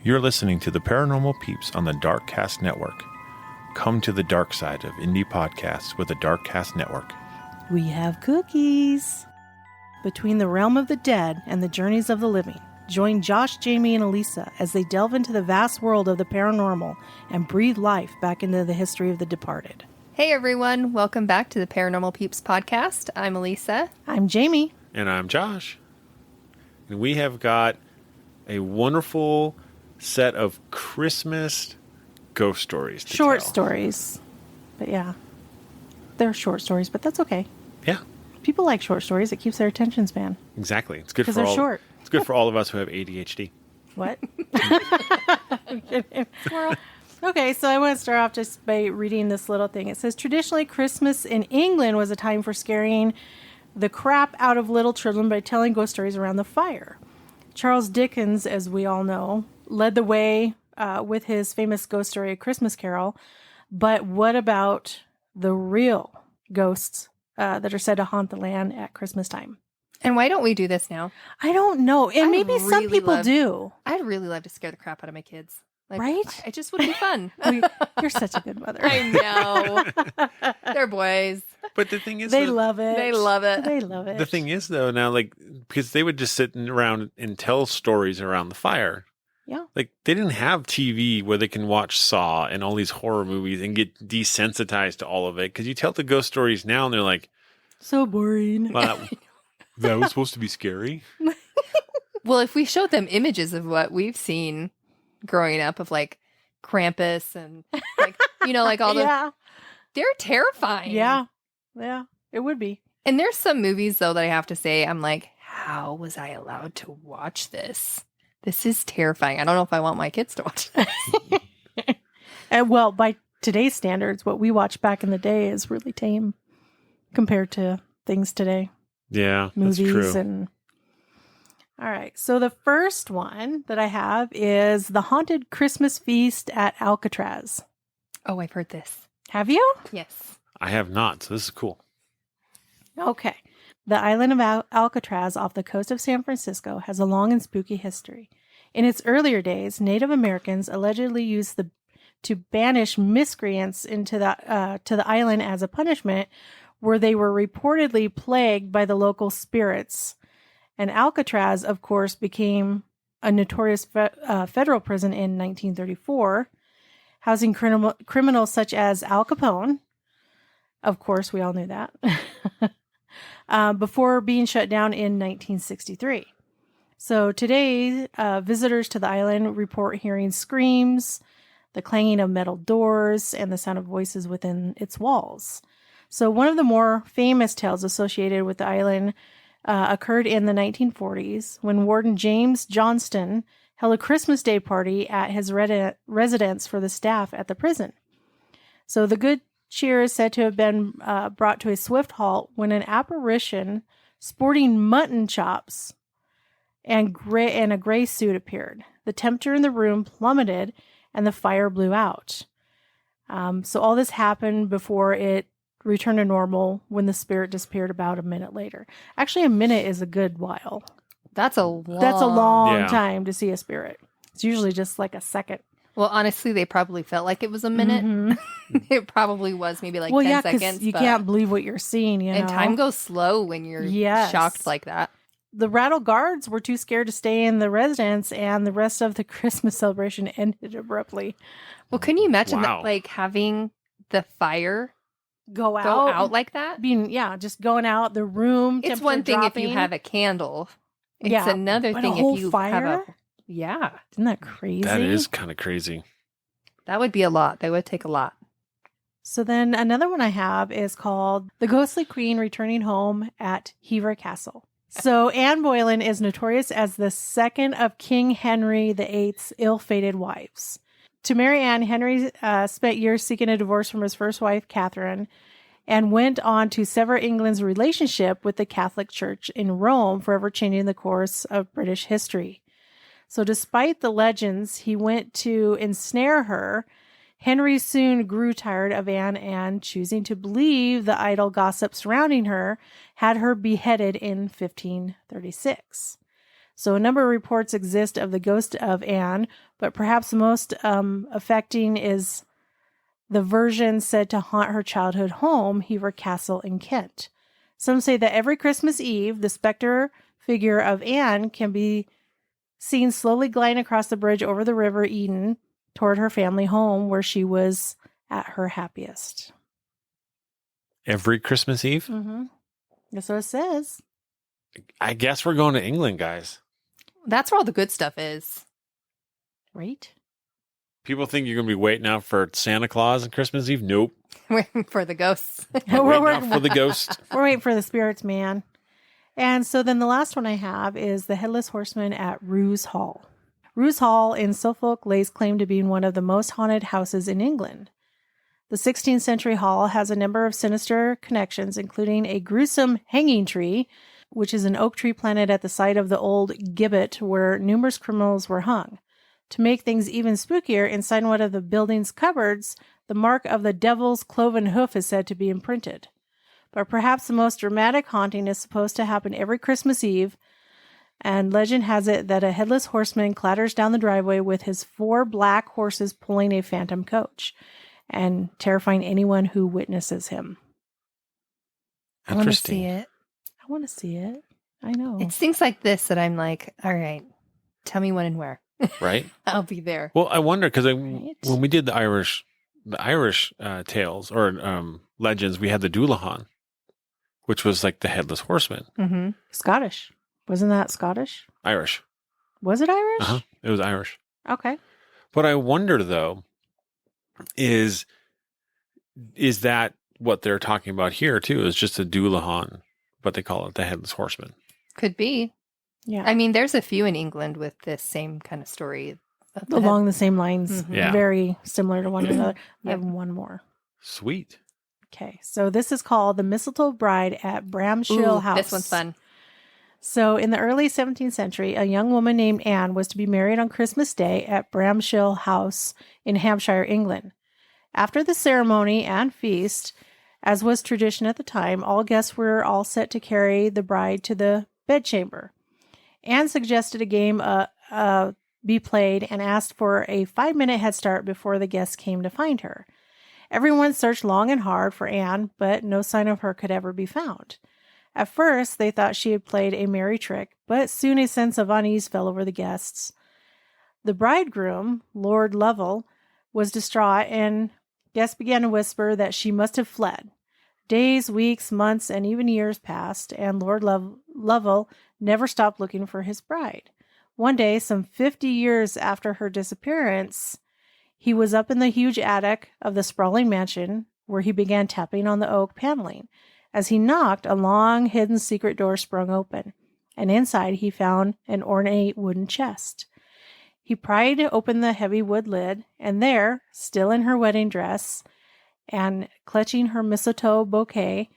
You're listening to the Paranormal Peeps on the Darkcast Network. Come to the dark side of indie podcasts with the Darkcast Network. We have cookies. Between the realm of the dead and the journeys of the living, join Josh, Jamie, and Elisa as they delve into the vast world of the paranormal and breathe life back into the history of the departed. Hey everyone, welcome back to the Paranormal Peeps podcast. I'm Elisa. I'm Jamie. And I'm Josh. And we have got a wonderful set of Christmas ghost stories to Short tell. stories. But yeah, they're short stories, but that's okay. Yeah, People like short stories. It keeps their attention span. exactly. It's good for Because they're all. short. It's good for all of us who have ADHD. What? Okay, so I want to start off just by reading this little thing. It says, traditionally, Christmas in England was a time for scaring the crap out of little children by telling ghost stories around the fire. Charles Dickens, as we all know, led the way with his famous ghost story, A Christmas Carol. But what about the real ghosts that are said to haunt the land at Christmas time? And why don't we do this now? I don't know. And maybe some people do. I'd really love to scare the crap out of my kids. Like, Right? It just would be fun. You're such a good mother. I know. They're boys. But the thing is, They love it. They love it. They love it. the thing is, though, now, like, because they would just sit around and tell stories around the fire. Yeah. Like, they didn't have TV where they can watch Saw and all these horror movies and get desensitized to all of it. Because you tell the ghost stories now and they're like, So boring. well, that was supposed to be scary. Well, if we showed them images of what we've seen growing up of like Krampus and like, like all the, Yeah. they're terrifying. Yeah. Yeah. It would be. And there's some movies though that I have to say, I'm like, how was I allowed to watch this? This is terrifying. I don't know if I want my kids to watch this. And well, by today's standards, what we watched back in the day is really tame compared to things today. Yeah, Movies that's true. and all right. So the first one that I have is the haunted Christmas feast at Alcatraz. Oh, I've heard this. Have you? Yes. I have not, so this is cool. Okay. The island of Alcatraz off the coast of San Francisco has a long and spooky history. In its earlier days, Native Americans allegedly used to banish miscreants into to the island as a punishment, where they were reportedly plagued by the local spirits. And Alcatraz, of course, became a notorious federal prison in 1934, housing criminals such as Al Capone. Of course, we all knew that. Before being shut down in 1963. So today, visitors to the island report hearing screams, the clanging of metal doors, and the sound of voices within its walls. So one of the more famous tales associated with the island occurred in the 1940s when Warden James Johnston held a Christmas Day party at his residence for the staff at the prison. So the good cheer is said to have been brought to a swift halt when an apparition sporting mutton chops and a gray suit appeared. The temperature in the room plummeted and the fire blew out. So all this happened before it returned to normal when the spirit disappeared about a minute later. Actually, a minute is a good while. That's a Yeah. time to see a spirit. It's usually just like a second. Well, honestly, they probably felt like it was a minute. Mhm. It probably was maybe like 10 yeah, seconds. You but- can't believe what you're seeing, you know. And time goes slow when you're Yes. shocked like that. The rattle guards were too scared to stay in the residence, and the rest of the Christmas celebration ended abruptly. Well, can you imagine Wow. that, like having the fire Go go out, out like that? just going out the room. It's one thing dropping. if you have a candle. It's Yeah, another but thing a whole if you fire? have a yeah. Isn't that crazy? That is kind of crazy. That would be a lot. That would take a lot. So then another one I have is called The Ghostly Queen Returning Home at Hever Castle. So Anne Boleyn is notorious as the second of King Henry VIII's ill-fated wives. To marry Anne, Henry spent years seeking a divorce from his first wife, Catherine, and went on to sever England's relationship with the Catholic Church in Rome, forever changing the course of British history. So despite the legends he went to ensnare her, Henry soon grew tired of Anne and, choosing to believe the idle gossip surrounding her, had her beheaded in 1536. So a number of reports exist of the ghost of Anne, but perhaps the most affecting is the version said to haunt her childhood home, Hever Castle in Kent. Some say that every Christmas Eve, the specter figure of Anne can be seen slowly gliding across the bridge over the River Eden toward her family home where she was at her happiest. Every Christmas Eve? Mm-hmm. That's what it says. I guess we're going to England, guys. That's where all the good stuff is. Right? People think you're going to be waiting out for Santa Claus on Christmas Eve. Nope. Waiting for the ghosts. We're waiting out for the ghost. We're waiting for the spirits, man. And so then the last one I have is the Headless Horseman at Roos Hall. Roos Hall in Suffolk lays claim to being one of the most haunted houses in England. The 16th century hall has a number of sinister connections, including a gruesome hanging tree, which is an oak tree planted at the site of the old gibbet where numerous criminals were hung. To make things even spookier, inside one of the building's cupboards, the mark of the devil's cloven hoof is said to be imprinted. But perhaps the most dramatic haunting is supposed to happen every Christmas Eve, and legend has it that a headless horseman clatters down the driveway with his 4 black horses pulling a phantom coach, and terrifying anyone who witnesses him. I want to Interesting. see it. I want to see it. I know. It's things like this that I'm like, all right, tell me when and where. Right? I'll be there. Well, I wonder because Right. when we did the Irish tales or legends, we had the Doulahan, which was like the headless horseman. Mm-hmm. Scottish. Wasn't that Scottish? Irish. Was it Irish? Uh-huh. It was Irish. Okay. What I wonder though is that what they're talking about here too? Is just a Doulahan, but they call it the headless horseman. Could be. Yeah. I mean, there's a few in England with this same kind of story. of the Along the same lines. Mhm. Yeah. Very similar to one another. I have Yep. one more. Sweet. Okay. So this is called The Mistletoe Bride at Bramshill Ooh, House. this one's fun. So in the early 17th century, a young woman named Anne was to be married on Christmas Day at Bramshill House in Hampshire, England. After the ceremony and feast, as was tradition at the time, all guests were all set to carry the bride to the bedchamber. Anne suggested a game be played and asked for a 5-minute head start before the guests came to find her. Everyone searched long and hard for Anne, but no sign of her could ever be found. At first, they thought she had played a merry trick, but soon a sense of unease fell over the guests. The bridegroom, Lord Lovell, was distraught, and guests began to whisper that she must have fled. Days, weeks, months, and even years passed, and Lord Lovell never stopped looking for his bride. One day, some 50 years after her disappearance, he was up in the huge attic of the sprawling mansion, where he began tapping on the oak paneling. As he knocked, a long, hidden secret door sprung open, and inside he found an ornate wooden chest. He pried open the heavy wood lid, and there, still in her wedding dress and clutching her mistletoe bouquet,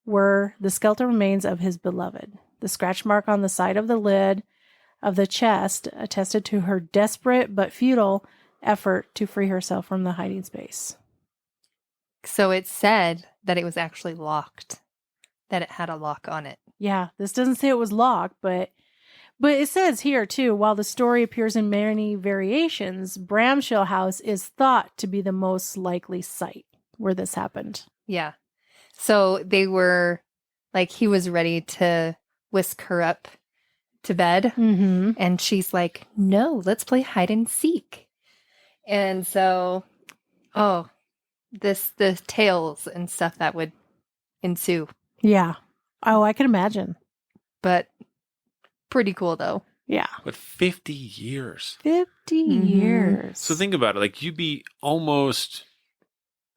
were the skeletal remains of his beloved. The scratch mark on the side of the lid of the chest attested to her desperate but futile effort to free herself from the hiding space. So it said that it was actually locked, that it had a lock on it. Yeah, this doesn't say it was locked, but it says here too, while the story appears in many variations, Bramshill House is thought to be the most likely site where this happened. Yeah. So they were like, he was ready to whisk her up to bed. Mm-hmm. And she's like, no, let's play hide and seek. And so, the tales and stuff that would ensue. Yeah. Oh, I can imagine. But pretty cool though. Yeah. But 50 years. 50 Mhm. years. So think about it. Like you'd be almost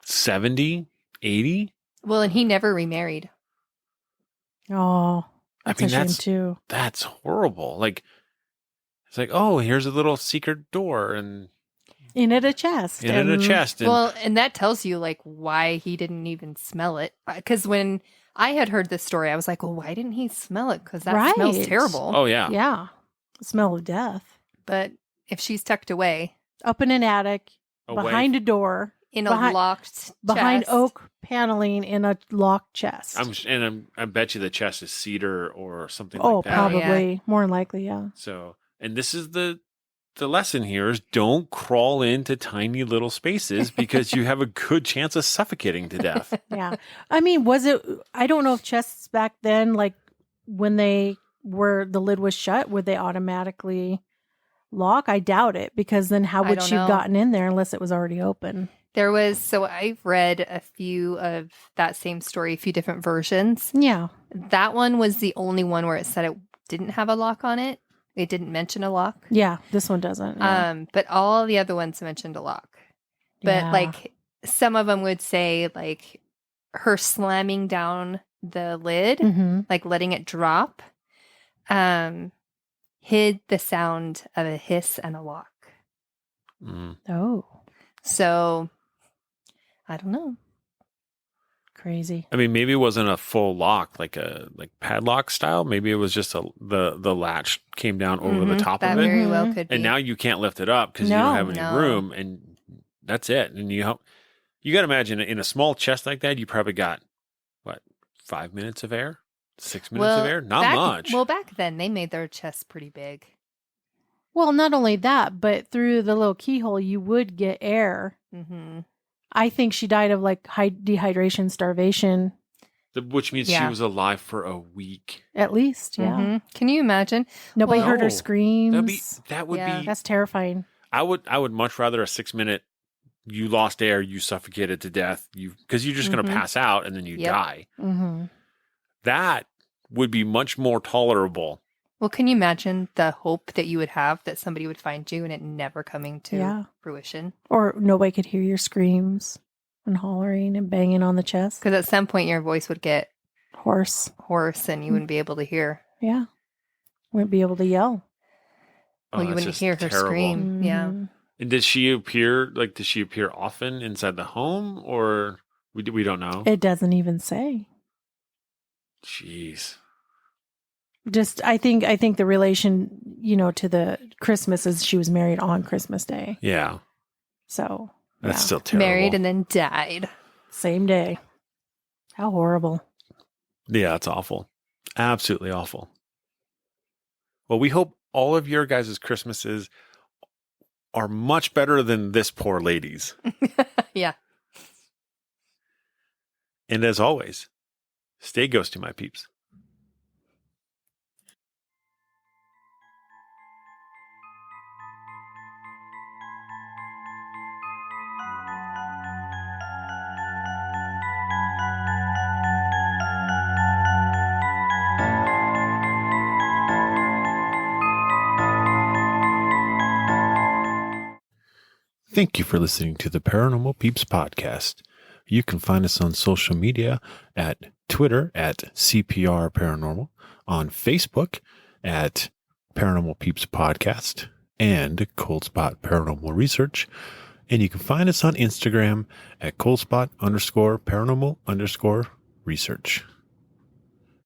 70, 80. Well, and he never remarried. Oh, that's a shame too. That's horrible. Like, it's like, oh, here's a little secret door and In it a chest. in a chest. And Well, and that tells you like why he didn't even smell it. Because when I had heard this story, I was like, well, why didn't he smell it? Because that smells Right. terrible. oh, yeah. Yeah. The smell of death. But if she's tucked away, Up in an attic, Away. behind a door, In Behind- a locked behind chest. oak paneling in a locked chest. I bet you the chest is cedar or something Oh, like that. probably. More than likely, yeah. So, and this is the lesson here is don't crawl into tiny little spaces because you have a good chance of suffocating to death. Yeah. I mean, I don't know if chests back then, like when the lid was shut, would they automatically lock? I doubt it, because then how I would don't she have know. gotten in there unless it was already open? So I've read a few of that same story, a few different versions. Yeah. That one was the only one where it said it didn't have a lock on it. It didn't mention a lock. Yeah. This one doesn't. Yeah. But all the other ones mentioned a lock. But Yeah. like some of them would say like her slamming down the lid, Mm-hmm. like letting it drop, hid the sound of a hiss and a lock. Mm. Oh, So I don't know. crazy. I mean, maybe it wasn't a full lock, like padlock style. Maybe it was just the latch came down over the top that of it, very well Mhm. could be. and now you can't lift it up because you No. don't have any No. room, and that's it. And you got to imagine in a small chest like that, you probably got what 5 minutes of air, 6 minutes of air, not much. Well, back then they made their chests pretty big. Well, not only that, but through the little keyhole, you would get air. Mm-hmm. I think she died of like dehydration, starvation, Which means she Yeah. was alive for a week. at least. Yeah. Mm-hmm. Can you imagine? Nobody Well- heard her No. screams. That would Yeah. be. That's terrifying. I would much rather a 6 minute. You lost air, you suffocated to death, because you're just going to Mhm. pass out and then you Yep. die. Mm-hmm. That would be much more tolerable. Well, can you imagine the hope that you would have that somebody would find you and it never coming to Yeah. fruition? Or nobody could hear your screams and hollering and banging on the chest. Because at some point your voice would get Hoarse. hoarse and you wouldn't be able to hear. Yeah. Wouldn't be able to yell. Well, you that's wouldn't just hear her terrible. scream. Yeah. Mhm. And does she appear often inside the home, or we don't know? It doesn't even say. Jeez. Just I think the relation, to the Christmas is she was married on Christmas Day. Yeah, So that's yeah. still terrible. Married and then died. Same day. How horrible. Yeah, it's awful. Absolutely awful. Well, we hope all of your guys' Christmases are much better than this poor lady's. Yeah. And as always, stay ghosty, my peeps. Thank you for listening to the Paranormal Peeps podcast. You can find us on social media at Twitter at CPR Paranormal, on Facebook at Paranormal Peeps Podcast and Cold Spot Paranormal Research. And you can find us on Instagram at coldspot_paranormal_research.